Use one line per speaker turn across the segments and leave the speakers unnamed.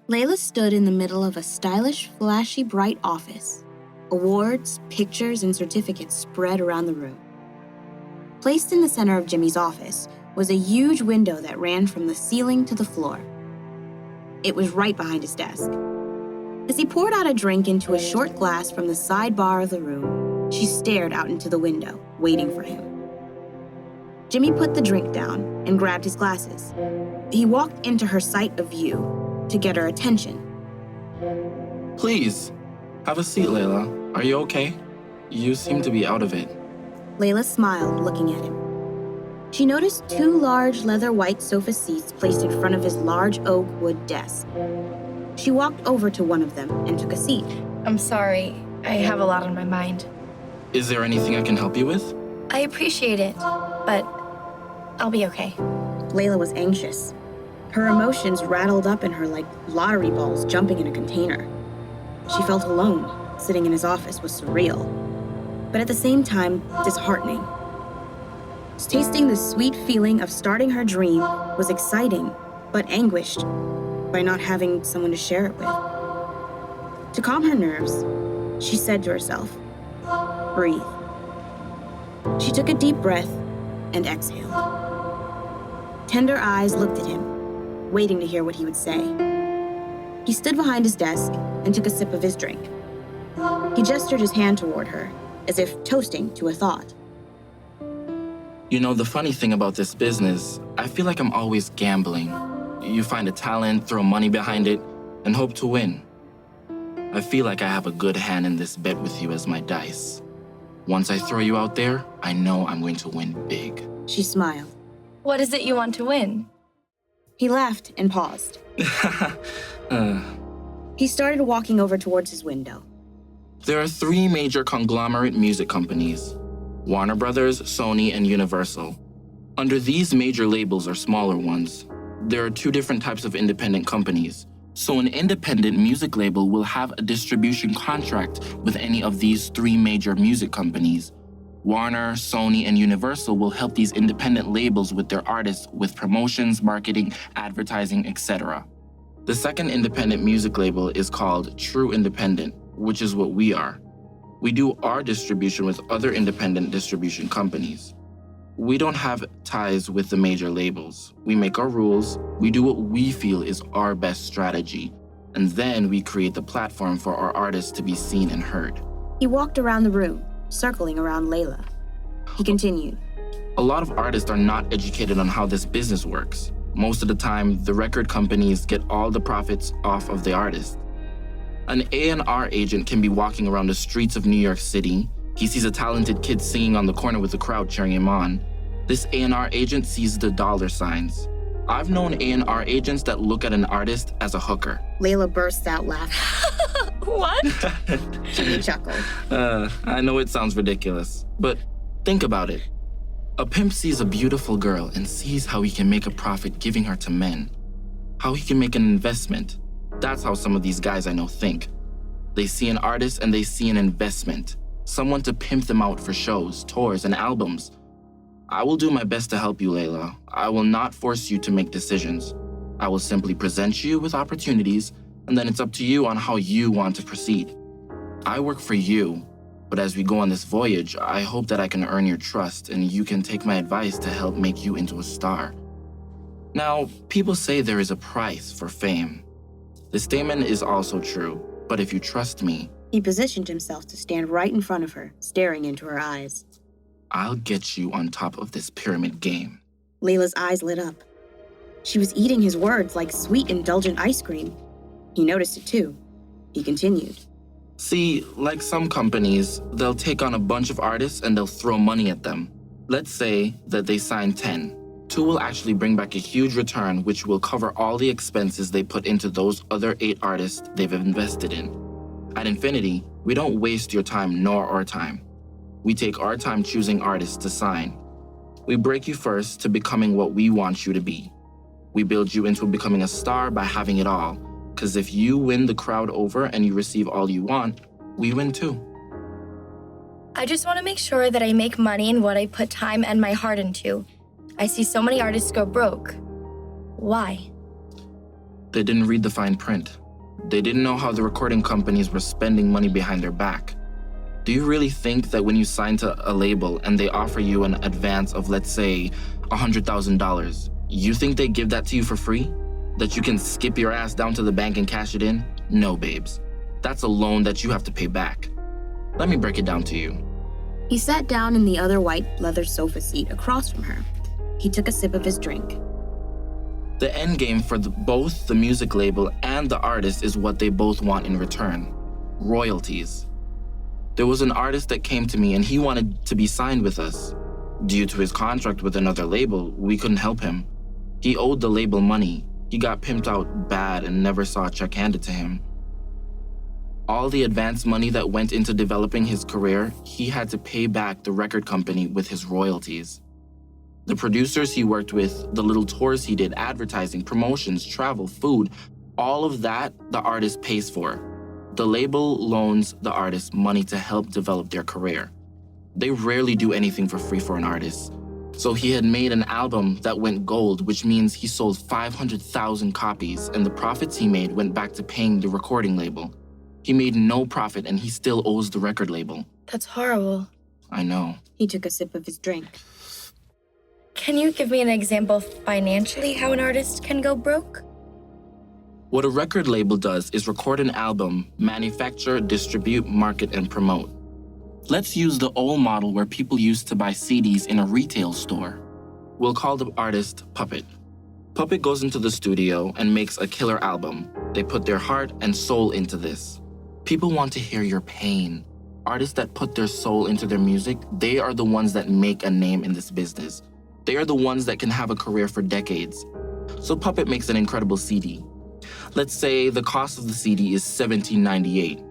Layla stood in the middle of a stylish, flashy, bright office. Awards, pictures, and certificates spread around the room. Placed in the center of Jimmy's office was a huge window that ran from the ceiling to the floor. It was right behind his desk. As he poured out a drink into a short glass from the sidebar of the room, she stared out into the window, waiting for him. Jimmy put the drink down and grabbed his glasses. He walked into her sight of view to get her attention.
Please, have a seat, Layla. Are you okay? You seem to be out of it.
Layla smiled, looking at him. She noticed two large leather white sofa seats placed in front of his large oak wood desk. She walked over to one of them and took a seat.
I'm sorry. I have a lot on my mind.
Is there anything I can help you with?
I appreciate it, but I'll be okay.
Layla was anxious. Her emotions rattled up in her like lottery balls jumping in a container. She felt alone. Sitting in his office was surreal, but at the same time, disheartening. Tasting the sweet feeling of starting her dream was exciting, but anguished by not having someone to share it with. To calm her nerves, she said to herself, "Breathe." She took a deep breath and exhaled. Tender eyes looked at him, waiting to hear what he would say. He stood behind his desk and took a sip of his drink. He gestured his hand toward her, as if toasting to a thought.
You know, the funny thing about this business, I feel like I'm always gambling. You find a talent, throw money behind it, and hope to win. I feel like I have a good hand in this bet with you as my dice. Once I throw you out there, I know I'm going to win big.
She smiled.
What is it you want to win?
He laughed and paused. He started walking over towards his window.
There are three major conglomerate music companies: Warner Brothers, Sony, and Universal. Under these major labels are smaller ones. There are two different types of independent companies. So an independent music label will have a distribution contract with any of these three major music companies. Warner, Sony, and Universal will help these independent labels with their artists with promotions, marketing, advertising, etc. The second independent music label is called True Independent, which is what we are. We do our distribution with other independent distribution companies. We don't have ties with the major labels. We make our rules, we do what we feel is our best strategy, and then we create the platform for our artists to be seen and heard.
He walked around the room, circling around Layla. He continued.
A lot of artists are not educated on how this business works. Most of the time, the record companies get all the profits off of the artist. An A&R agent can be walking around the streets of New York City. He sees a talented kid singing on the corner with the crowd cheering him on. This A&R agent sees the dollar signs. I've known A&R agents that look at an artist as a hooker.
Layla burst out laughing.
What?
Jimmy chuckled.
I know it sounds ridiculous, but think about it. A pimp sees a beautiful girl and sees how he can make a profit giving her to men. How he can make an investment. That's how some of these guys I know think. They see an artist and they see an investment. Someone to pimp them out for shows, tours, and albums. I will do my best to help you, Layla. I will not force you to make decisions. I will simply present you with opportunities, and then it's up to you on how you want to proceed. I work for you, but as we go on this voyage, I hope that I can earn your trust and you can take my advice to help make you into a star. Now, people say there is a price for fame. This statement is also true, but if you trust me,
he positioned himself to stand right in front of her, staring into her eyes.
I'll get you on top of this pyramid game.
Layla's eyes lit up. She was eating his words like sweet, indulgent ice cream. He noticed it too. He continued.
See, like some companies, they'll take on a bunch of artists and they'll throw money at them. Let's say that they sign 10. 2 will actually bring back a huge return which will cover all the expenses they put into those other 8 artists they've invested in. At Infinity, we don't waste your time nor our time. We take our time choosing artists to sign. We break you first to becoming what we want you to be. We build you into becoming a star by having it all, because if you win the crowd over and you receive all you want, we win too.
I just want to make sure that I make money in what I put time and my heart into. I see so many artists go broke. Why?
They didn't read the fine print. They didn't know how the recording companies were spending money behind their back. Do you really think that when you sign to a label and they offer you an advance of, let's say, $100,000, you think they give that to you for free? That you can skip your ass down to the bank and cash it in? No, babes. That's a loan that you have to pay back. Let me break it down to you.
He sat down in the other white leather sofa seat across from her. He took a sip of his drink.
The end game for both the music label and the artist is what they both want in return: royalties. There was an artist that came to me and he wanted to be signed with us. Due to his contract with another label, we couldn't help him. He owed the label money. He got pimped out bad and never saw a check handed to him. All the advance money that went into developing his career, he had to pay back the record company with his royalties. The producers he worked with, the little tours he did, advertising, promotions, travel, food, all of that the artist pays for. The label loans the artist money to help develop their career. They rarely do anything for free for an artist. So he had made an album that went gold, which means he sold 500,000 copies, and the profits he made went back to paying the recording label. He made no profit and he still owes the record label.
That's horrible.
I know.
He took a sip of his drink.
Can you give me an example financially how an artist can go broke?
What a record label does is record an album, manufacture, distribute, market, and promote. Let's use the old model where people used to buy CDs in a retail store. We'll call the artist Puppet. Puppet goes into the studio and makes a killer album. They put their heart and soul into this. People want to hear your pain. Artists that put their soul into their music, they are the ones that make a name in this business. They are the ones that can have a career for decades. So Puppet makes an incredible CD. Let's say the cost of the CD is $17.98.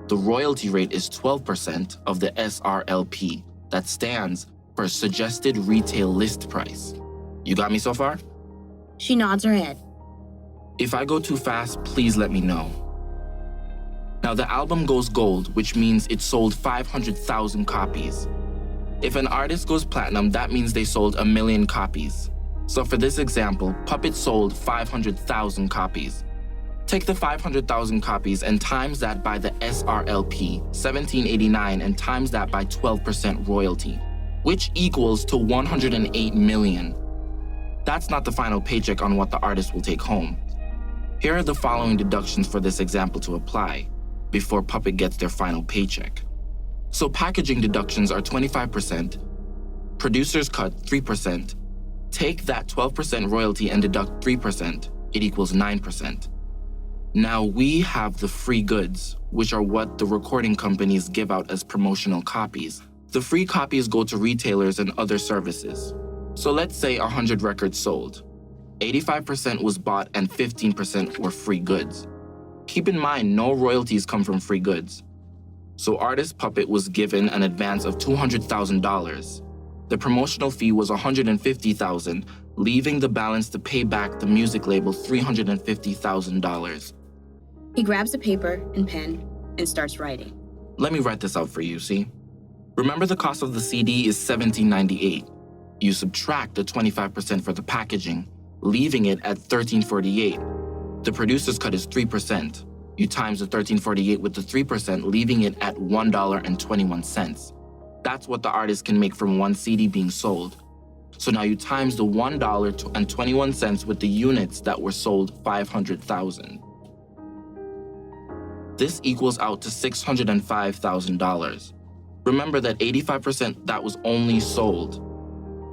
The royalty rate is 12% of the SRLP. That stands for Suggested Retail List Price. You got me so far?
She nods her head.
If I go too fast, please let me know. Now the album goes gold, which means it sold 500,000 copies. If an artist goes platinum, that means they sold 1 million copies. So for this example, Puppet sold 500,000 copies. Take the 500,000 copies and times that by the SRLP, 1789, and times that by 12% royalty, which equals to 108 million. That's not the final paycheck on what the artist will take home. Here are the following deductions for this example to apply before Puppet gets their final paycheck. So packaging deductions are 25%, producers cut 3%, take that 12% royalty and deduct 3%, it equals 9%. Now we have the free goods, which are what the recording companies give out as promotional copies. The free copies go to retailers and other services. So let's say 100 records sold. 85% was bought and 15% were free goods. Keep in mind, no royalties come from free goods. So artist Puppet was given an advance of $200,000. The promotional fee was $150,000, leaving the balance to pay back the music label $350,000.
He grabs a paper and pen and starts writing.
Let me write this out for you, see? Remember the cost of the CD is $17.98. You subtract the 25% for the packaging, leaving it at $13.48. The producer's cut is 3%. You times the $13.48 with the 3%, leaving it at $1.21. That's what the artist can make from one CD being sold. So now you times the $1.21 with the units that were sold 500,000. This equals out to $605,000. Remember that 85% that was only sold.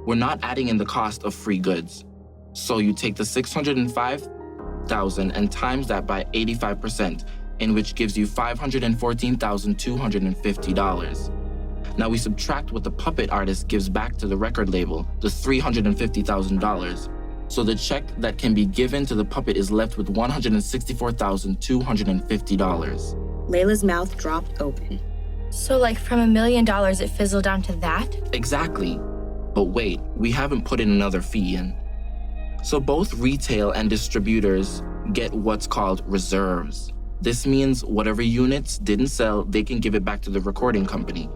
We're not adding in the cost of free goods. So you take the $605,000 and times that by 85%, in which gives you $514,250. Now we subtract what the Puppet artist gives back to the record label, the $350,000. So the check that can be given to the Puppet is left with $164,250.
Layla's mouth dropped open.
So like from $1 million, it fizzled down to that?
Exactly. But wait, we haven't put in another fee in. So both retail and distributors get what's called reserves. This means whatever units didn't sell, they can give it back to the recording company.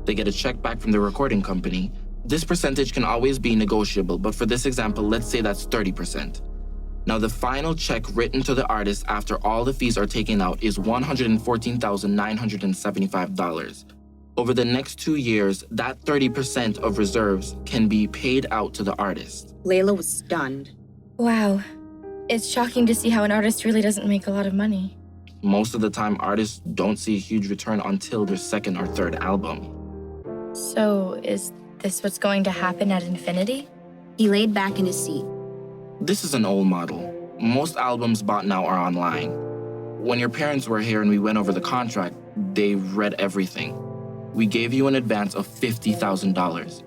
They get a check back from the recording company. This percentage can always be negotiable, but for this example, let's say that's 30%. Now, the final check written to the artist after all the fees are taken out is $114,975. Over the next 2 years, that 30% of reserves can be paid out to the artist.
Layla was stunned.
Wow. It's shocking to see how an artist really doesn't make a lot of money.
Most of the time, artists don't see a huge return until their second or third album.
So, is this what's going to happen at Infinity?
He laid back in his seat.
This is an old model. Most albums bought now are online. When your parents were here and we went over the contract, they read everything. We gave you an advance of $50,000.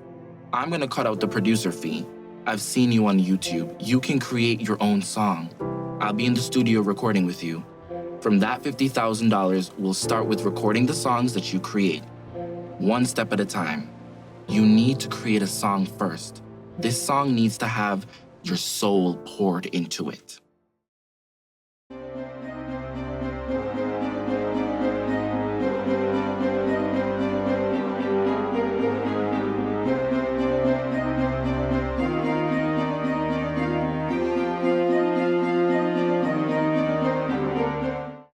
I'm gonna cut out the producer fee. I've seen you on YouTube. You can create your own song. I'll be in the studio recording with you. From that $50,000, we'll start with recording the songs that you create. One step at a time. You need to create a song first. This song needs to have your soul poured into it.